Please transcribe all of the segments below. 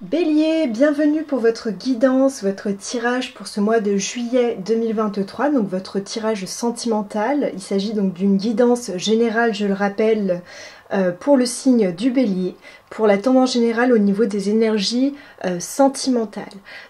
Bélier, bienvenue pour votre guidance, votre tirage pour ce mois de juillet 2023, donc votre tirage sentimental. Il s'agit donc d'une guidance générale, je le rappelle, pour le signe du Bélier, pour la tendance générale au niveau des énergies sentimentales.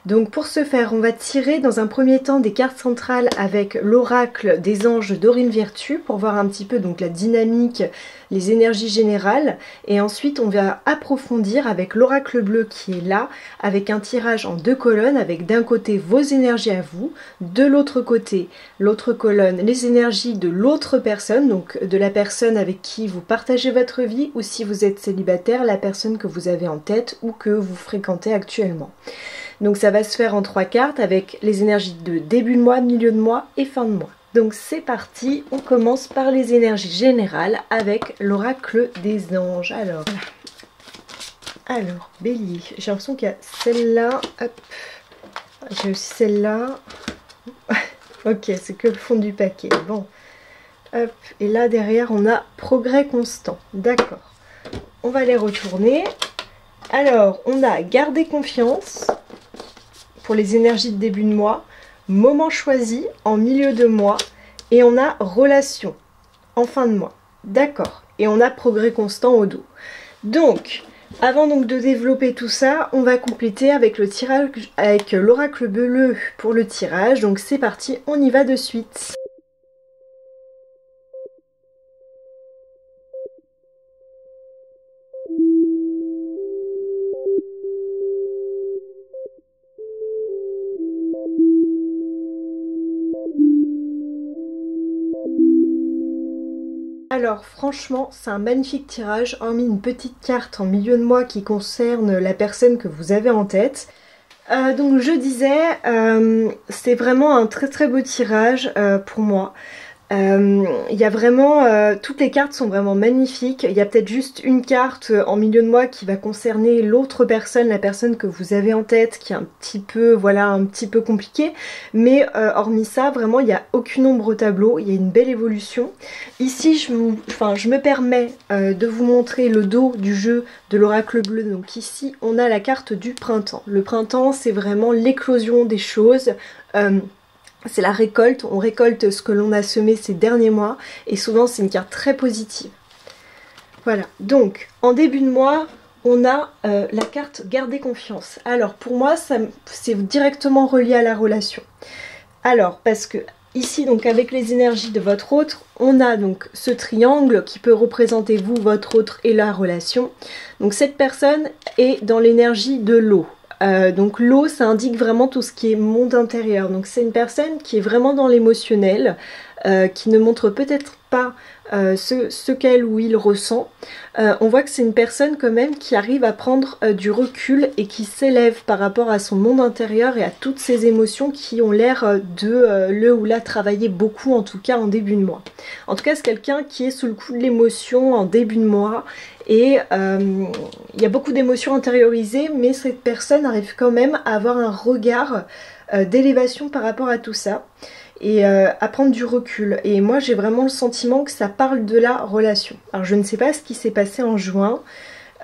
Donc pour ce faire, on va tirer dans un premier temps des cartes centrales avec l'oracle des anges d'Aurine Virtue pour voir un petit peu donc la dynamique, les énergies générales, et ensuite on va approfondir avec l'oracle bleu qui est là, avec un tirage en deux colonnes, avec d'un côté vos énergies à vous, de l'autre côté, l'autre colonne, les énergies de l'autre personne, donc de la personne avec qui vous partagez votre vie, ou si vous êtes célibataire, la personne que vous avez en tête ou que vous fréquentez actuellement. Donc ça va se faire en 3 cartes avec les énergies de début de mois, milieu de mois et fin de mois. Donc c'est parti, on commence par les énergies générales avec l'oracle des anges. Alors Bélier, j'ai l'impression qu'il y a celle-là, hop, j'ai aussi celle-là, ok, c'est que le fond du paquet, bon, hop, et là derrière on a progrès constant, d'accord. On va les retourner. Alors, on a gardé confiance pour les énergies de début de mois, moment choisi en milieu de mois, et on a relation en fin de mois. D'accord. Et on a progrès constant au dos. Donc, avant donc de développer tout ça, on va compléter avec le tirage, avec l'oracle bleu pour le tirage. Donc c'est parti, on y va de suite. Alors franchement c'est un magnifique tirage, hormis une petite carte en milieu de mois qui concerne la personne que vous avez en tête. Donc je disais, c'est vraiment un très beau tirage pour moi. Il y a vraiment, toutes les cartes sont vraiment magnifiques. Il y a peut-être juste une carte en milieu de mois qui va concerner l'autre personne, la personne que vous avez en tête, qui est un petit peu, voilà, un petit peu compliquée. Mais hormis ça, vraiment, il n'y a aucune ombre au tableau. Il y a une belle évolution. Ici, je me permets de vous montrer le dos du jeu de l'oracle bleu. Donc ici, on a la carte du printemps. Le printemps, c'est vraiment l'éclosion des choses. C'est la récolte, on récolte ce que l'on a semé ces derniers mois et souvent c'est une carte très positive. Voilà, donc en début de mois, on a la carte garder confiance. Alors pour moi, c'est directement relié à la relation. Alors parce que ici, donc avec les énergies de votre autre, on a donc ce triangle qui peut représenter vous, votre autre et la relation. Donc cette personne est dans l'énergie de l'eau. Donc l'eau, ça indique vraiment tout ce qui est monde intérieur. Donc c'est une personne qui est vraiment dans l'émotionnel, qui ne montre peut-être pas ce qu'elle ou il ressent. On voit que c'est une personne quand même qui arrive à prendre du recul et qui s'élève par rapport à son monde intérieur et à toutes ses émotions qui ont l'air de le ou la travailler beaucoup, en tout cas en début de mois. En tout cas c'est quelqu'un qui est sous le coup de l'émotion en début de mois et il y a beaucoup d'émotions intériorisées, mais cette personne arrive quand même à avoir un regard d'élévation par rapport à tout ça et à prendre du recul. Et moi j'ai vraiment le sentiment que ça parle de la relation. Alors je ne sais pas ce qui s'est passé en juin,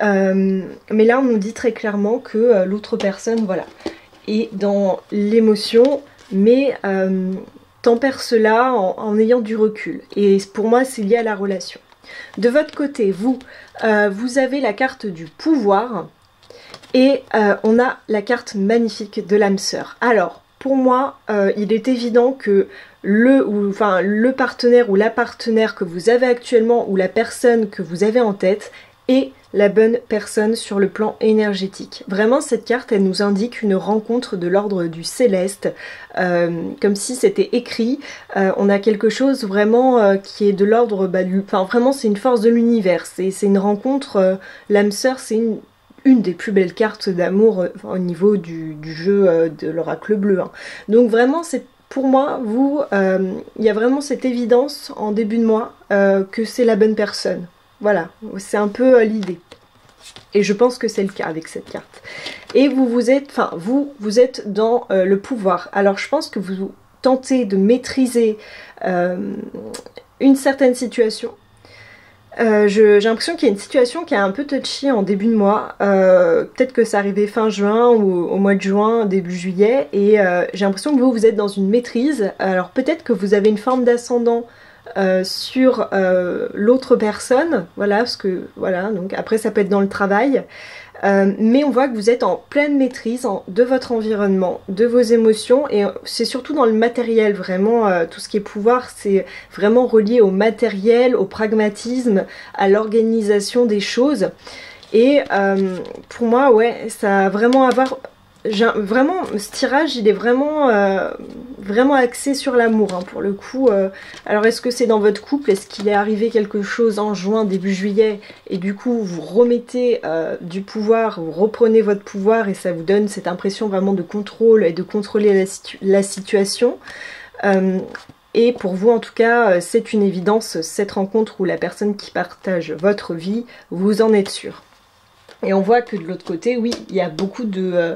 mais là on nous dit très clairement que l'autre personne, voilà, est dans l'émotion, mais tempère cela en ayant du recul. Et pour moi c'est lié à la relation. De votre côté, vous avez la carte du pouvoir et on a la carte magnifique de l'âme sœur. Alors, pour moi, il est évident que le partenaire ou la partenaire que vous avez actuellement ou la personne que vous avez en tête est la bonne personne sur le plan énergétique. Vraiment, cette carte, elle nous indique une rencontre de l'ordre du céleste, comme si c'était écrit. On a quelque chose vraiment qui est de l'ordre vraiment, c'est une force de l'univers. C'est une rencontre, l'âme sœur, c'est une des plus belles cartes d'amour au niveau du jeu de l'oracle bleu. Hein. Donc vraiment, pour moi, il y a vraiment cette évidence en début de mois que c'est la bonne personne. Voilà, c'est un peu l'idée. Et je pense que c'est le cas avec cette carte. Et vous êtes dans le pouvoir. Alors je pense que vous tentez de maîtriser une certaine situation. J'ai l'impression qu'il y a une situation qui est un peu touchy en début de mois. Peut-être que ça arrivait fin juin ou au mois de juin, début juillet. Et j'ai l'impression que vous êtes dans une maîtrise. Alors peut-être que vous avez une forme d'ascendant sur l'autre personne. Voilà, parce que voilà, donc après ça peut être dans le travail. Mais on voit que vous êtes en pleine maîtrise de votre environnement, de vos émotions, et c'est surtout dans le matériel, vraiment, tout ce qui est pouvoir, c'est vraiment relié au matériel, au pragmatisme, à l'organisation des choses. Et pour moi, ouais, ça va vraiment avoir... Vraiment, ce tirage, il est vraiment, vraiment axé sur l'amour, hein, pour le coup. Alors, est-ce que c'est dans votre couple? Est-ce qu'il est arrivé quelque chose en juin, début juillet, et du coup, vous remettez du pouvoir, vous reprenez votre pouvoir, et ça vous donne cette impression vraiment de contrôle et de contrôler la situation. Et pour vous, en tout cas, c'est une évidence, cette rencontre où la personne qui partage votre vie, vous en êtes sûr. Et on voit que de l'autre côté, oui, il y a beaucoup de...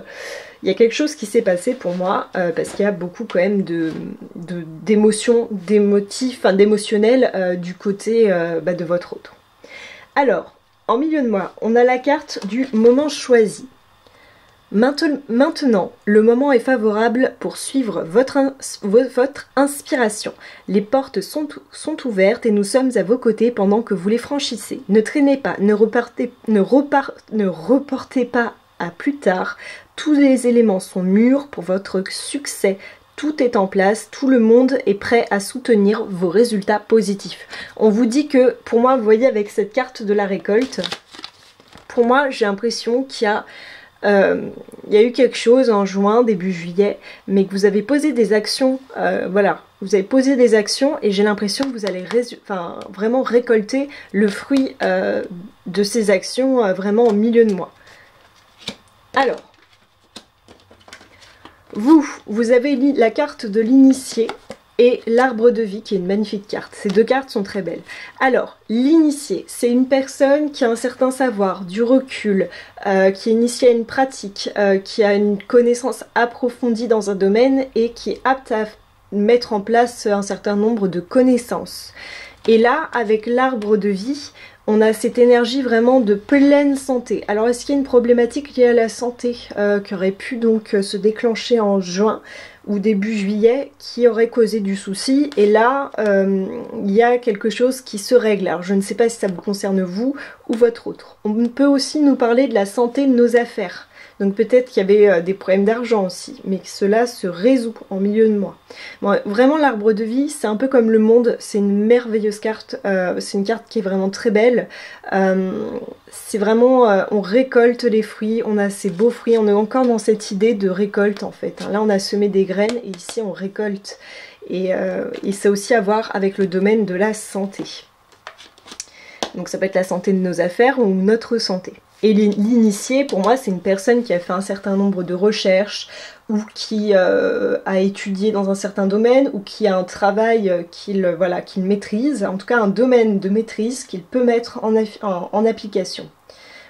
il y a quelque chose qui s'est passé pour moi, parce qu'il y a beaucoup quand même d'émotions, d'émotifs, enfin d'émotionnel du côté de votre autre. Alors, en milieu de mois, on a la carte du moment choisi. Maintenant, le moment est favorable pour suivre votre inspiration. Les portes sont ouvertes et nous sommes à vos côtés pendant que vous les franchissez. Ne traînez pas, ne reportez pas à plus tard. Tous les éléments sont mûrs pour votre succès. Tout est en place, tout le monde est prêt à soutenir vos résultats positifs. On vous dit que, pour moi, vous voyez avec cette carte de la récolte, pour moi j'ai l'impression qu'il y a eu quelque chose en juin, début juillet, mais que vous avez posé des actions, voilà, vous avez posé des actions et j'ai l'impression que vous allez vraiment récolter le fruit de ces actions vraiment au milieu de mois. Alors, vous avez la carte de l'initié et l'arbre de vie qui est une magnifique carte. Ces deux cartes sont très belles. Alors, l'initié, c'est une personne qui a un certain savoir, du recul, qui est initiée à une pratique, qui a une connaissance approfondie dans un domaine et qui est apte à mettre en place un certain nombre de connaissances. Et là, avec l'arbre de vie, on a cette énergie vraiment de pleine santé. Alors, est-ce qu'il y a une problématique liée à la santé qui aurait pu donc se déclencher en juin ou début juillet qui aurait causé du souci? Et là, il y a quelque chose qui se règle. Alors, je ne sais pas si ça vous concerne vous ou votre autre. On peut aussi nous parler de la santé de nos affaires. Donc peut-être qu'il y avait des problèmes d'argent aussi, mais que cela se résout en milieu de mois. Bon, vraiment l'arbre de vie, c'est un peu comme le monde, c'est une merveilleuse carte, c'est une carte qui est vraiment très belle. C'est vraiment, on récolte les fruits, on a ces beaux fruits, on est encore dans cette idée de récolte en fait. Là on a semé des graines et ici on récolte. Et c'est aussi à voir avec le domaine de la santé. Donc ça peut être la santé de nos affaires ou notre santé. Et l'initié, pour moi, c'est une personne qui a fait un certain nombre de recherches ou qui a étudié dans un certain domaine ou qui a un travail qu'il maîtrise, en tout cas un domaine de maîtrise qu'il peut mettre en application.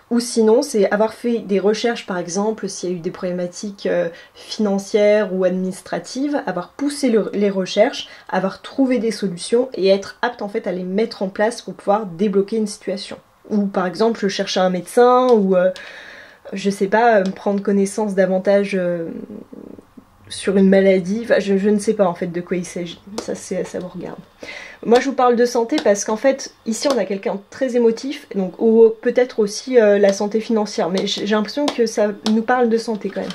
Ou sinon, c'est avoir fait des recherches, par exemple, s'il y a eu des problématiques financières ou administratives, avoir poussé les recherches, avoir trouvé des solutions et être apte en fait à les mettre en place pour pouvoir débloquer une situation. Ou par exemple, je cherche un médecin, ou je sais pas, prendre connaissance davantage sur une maladie. Enfin, je ne sais pas en fait de quoi il s'agit. Ça vous regarde. Moi, je vous parle de santé parce qu'en fait, ici, on a quelqu'un de très émotif, donc ou peut-être aussi la santé financière. Mais j'ai l'impression que ça nous parle de santé quand même.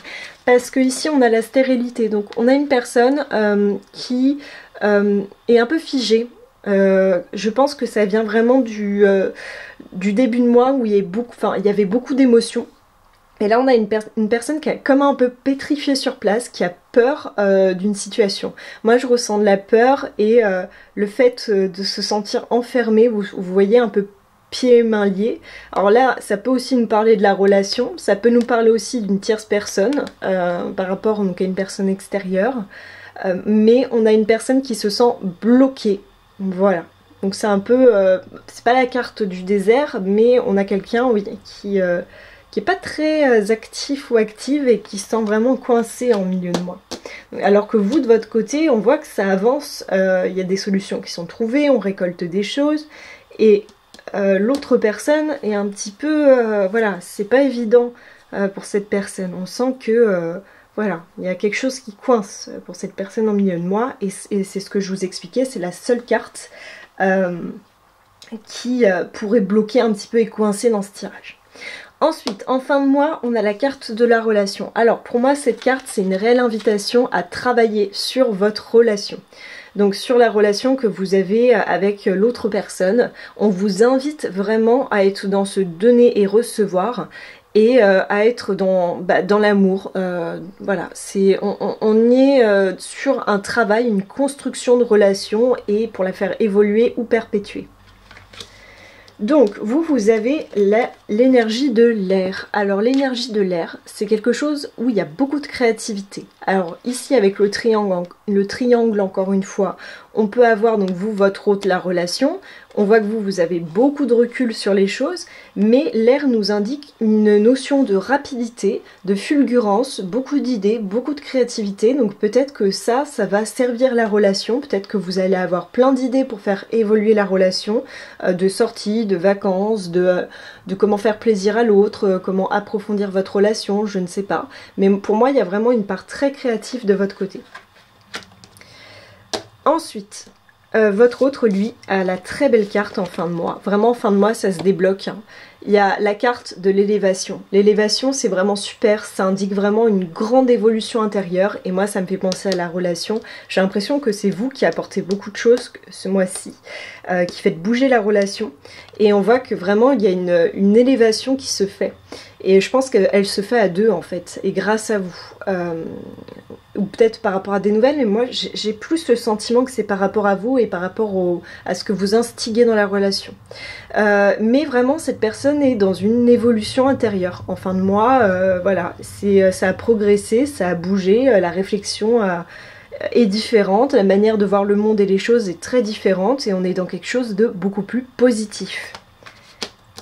Parce que ici, on a la stérilité. Donc, on a une personne qui est un peu figée. Je pense que ça vient vraiment du début de mois où il y avait beaucoup d'émotions. Et là on a une personne qui est comme un peu pétrifiée sur place, qui a peur d'une situation. Moi je ressens de la peur et le fait de se sentir enfermé, vous voyez un peu pieds et mains liés. Alors là ça peut aussi nous parler de la relation, ça peut nous parler aussi d'une tierce personne par rapport donc, à une personne extérieure. Mais on a une personne qui se sent bloquée. Voilà, donc c'est un peu, c'est pas la carte du désert, mais on a quelqu'un, oui, qui est pas très actif ou active et qui se sent vraiment coincé en milieu de mois. Alors que vous, de votre côté, on voit que ça avance, il y a des solutions qui sont trouvées, on récolte des choses, et l'autre personne est un petit peu... voilà, c'est pas évident pour cette personne. On sent que... voilà, il y a quelque chose qui coince pour cette personne en milieu de moi, et c'est ce que je vous expliquais, c'est la seule carte qui pourrait bloquer un petit peu et coincer dans ce tirage. Ensuite, en fin de mois, on a la carte de la relation. Alors pour moi, cette carte, c'est une réelle invitation à travailler sur votre relation. Donc sur la relation que vous avez avec l'autre personne, on vous invite vraiment à être dans ce donner et recevoir, et à être dans l'amour. Voilà, on est sur un travail, une construction de relation, et pour la faire évoluer ou perpétuer. Donc, vous avez l'énergie de l'air. Alors, l'énergie de l'air, c'est quelque chose où il y a beaucoup de créativité. Alors, ici, avec le triangle, encore une fois, on peut avoir, donc vous, votre hôte, la relation. On voit que vous avez beaucoup de recul sur les choses, mais l'air nous indique une notion de rapidité, de fulgurance, beaucoup d'idées, beaucoup de créativité. Donc peut-être que ça va servir la relation. Peut-être que vous allez avoir plein d'idées pour faire évoluer la relation, de sorties, de vacances, de comment faire plaisir à l'autre, comment approfondir votre relation, je ne sais pas. Mais pour moi, il y a vraiment une part très créative de votre côté. Ensuite, votre autre, lui, a la très belle carte en fin de mois. Vraiment, en fin de mois, ça se débloque, hein. Il y a la carte de l'élévation. L'élévation, c'est vraiment super, ça indique vraiment une grande évolution intérieure. Et moi, ça me fait penser à la relation. J'ai l'impression que c'est vous qui apportez beaucoup de choses ce mois-ci, qui faites bouger la relation. Et on voit que vraiment, il y a une élévation qui se fait. Et je pense qu'elle se fait à deux, en fait, et grâce à vous. Ou peut-être par rapport à des nouvelles, mais moi, j'ai plus le sentiment que c'est par rapport à vous et par rapport à ce que vous instiguez dans la relation. Mais vraiment, cette personne est dans une évolution intérieure. En fin de mois, voilà, ça a progressé, ça a bougé, la réflexion est différente, la manière de voir le monde et les choses est très différente, et on est dans quelque chose de beaucoup plus positif.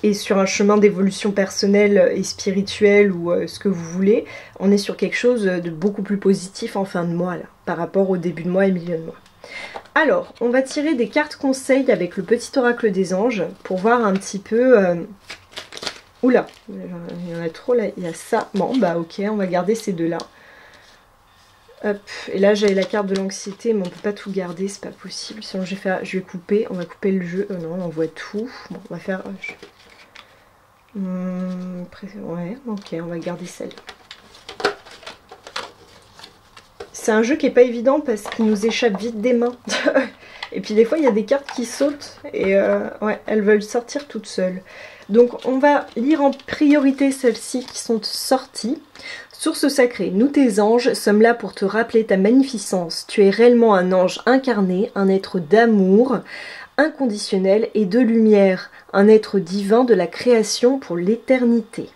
Et sur un chemin d'évolution personnelle et spirituelle, ou ce que vous voulez, on est sur quelque chose de beaucoup plus positif en fin de mois, là, par rapport au début de mois et milieu de mois. Alors, on va tirer des cartes conseils avec le petit oracle des anges, pour voir un petit peu... Oula, il y en a trop là, il y a ça. Bon, bah ok, on va garder ces deux-là. Hop, et là j'avais la carte de l'anxiété, mais on peut pas tout garder, c'est pas possible. Sinon je vais couper, on va couper le jeu. Non, on voit tout. Bon, on va faire... ouais, ok, on va garder celle. C'est un jeu qui est pas évident parce qu'il nous échappe vite des mains. Et puis des fois il y a des cartes qui sautent et ouais, elles veulent sortir toutes seules. Donc on va lire en priorité celles-ci qui sont sorties. Source sacrée, nous tes anges sommes là pour te rappeler ta magnificence. Tu es réellement un ange incarné, un être d'amour inconditionnel et de lumière, un être divin de la création pour l'éternité.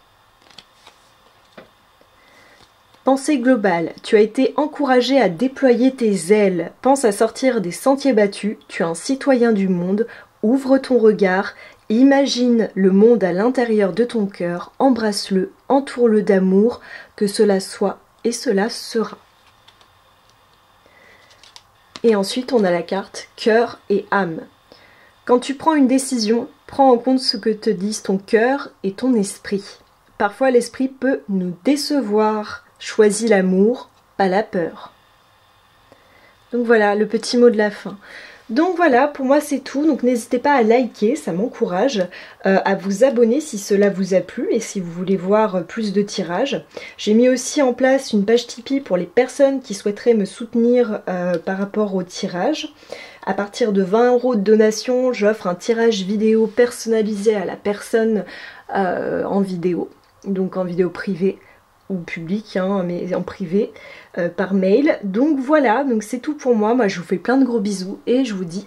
Pensée globale, tu as été encouragé à déployer tes ailes, pense à sortir des sentiers battus, tu es un citoyen du monde, ouvre ton regard, imagine le monde à l'intérieur de ton cœur, embrasse-le, entoure-le d'amour, que cela soit et cela sera. Et ensuite on a la carte cœur et âme. Quand tu prends une décision, prends en compte ce que te disent ton cœur et ton esprit. Parfois l'esprit peut nous décevoir. Choisis l'amour, pas la peur. Donc voilà, le petit mot de la fin. Donc voilà, pour moi c'est tout. Donc n'hésitez pas à liker, ça m'encourage, à vous abonner si cela vous a plu et si vous voulez voir plus de tirages. J'ai mis aussi en place une page Tipeee pour les personnes qui souhaiteraient me soutenir par rapport au tirage. À partir de 20 € de donation, j'offre un tirage vidéo personnalisé à la personne en vidéo, donc en vidéo privée ou publique, hein, mais en privé, par mail. Donc voilà, donc c'est tout pour moi. Moi je vous fais plein de gros bisous et je vous dis